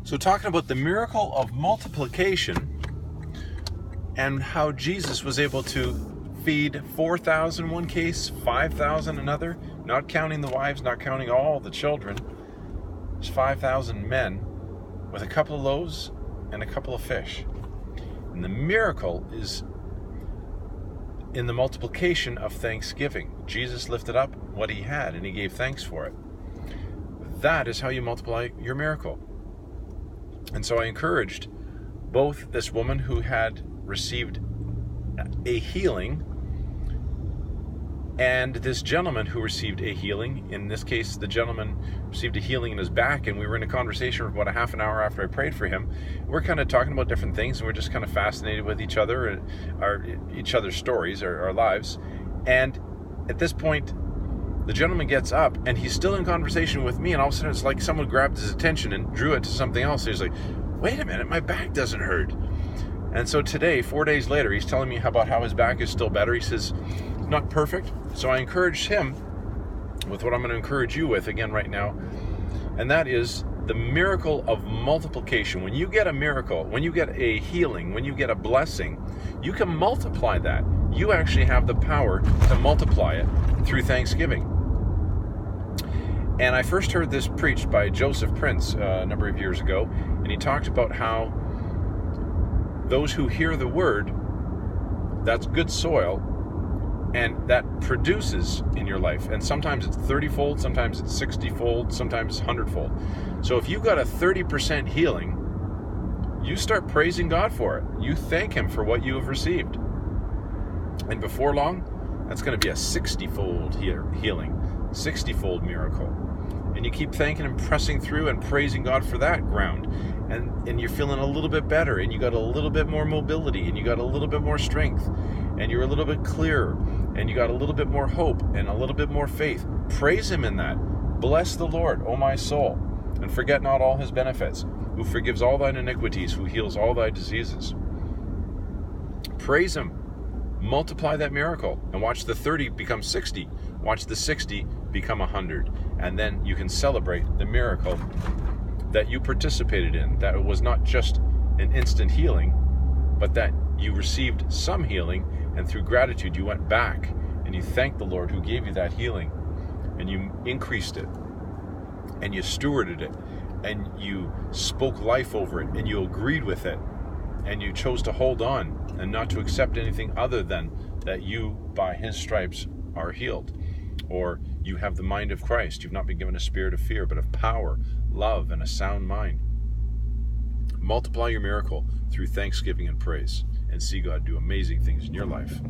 So talking about the miracle of multiplication and how Jesus was able to feed 4,000 one case, 5,000 another, not counting the wives, not counting all the children. There's 5,000 men with a couple of loaves and a couple of fish. And the miracle is in the multiplication of thanksgiving. Jesus lifted up what he had and he gave thanks for it. That is how you multiply your miracle. And so I encouraged both this woman who had received a healing and this gentleman who received a healing. In this case, the gentleman received a healing in his back, and we were in a conversation for about a half an hour after I prayed for him. We're kind of talking about different things, and we're just kind of fascinated with each other, each other's stories, our lives. And at this point, the gentleman gets up, and he's still in conversation with me, and all of a sudden it's like someone grabbed his attention and drew it to something else. He's like, wait a minute, my back doesn't hurt. And so today, 4 days later, he's telling me about how his back is still better. He says, it's not perfect. So I encouraged him with what I'm going to encourage you with again right now, and that is the miracle of multiplication. When you get a miracle, when you get a healing, when you get a blessing, you can multiply that. You actually have the power to multiply it through thanksgiving. And I first heard this preached by Joseph Prince a number of years ago, and he talked about how those who hear the word, that's good soil, and that produces in your life. And sometimes it's 30-fold, sometimes it's 60-fold, sometimes 100-fold. So if you got a 30% healing, you start praising God for it. You thank him for what you have received. And before long, that's going to be a 60-fold healing, 60-fold miracle. And you keep thanking and pressing through and praising God for that ground. And you're feeling a little bit better, and you got a little bit more mobility, and you got a little bit more strength, and you're a little bit clearer, and you got a little bit more hope and a little bit more faith. Praise him in that. Bless the Lord, O my soul, and forget not all his benefits, who forgives all thine iniquities, who heals all thy diseases. Praise him. Multiply that miracle, and watch the 30 become 60. Watch the 60 become 100. And then you can celebrate the miracle that you participated in, that it was not just an instant healing, but that you received some healing, and through gratitude you went back and you thanked the Lord who gave you that healing, and you increased it, and you stewarded it, and you spoke life over it, and you agreed with it, and you chose to hold on and not to accept anything other than that you, by his stripes, are healed. Or you have the mind of Christ. You've not been given a spirit of fear, but of power, love, and a sound mind. Multiply your miracle through thanksgiving and praise, and see God do amazing things in your life.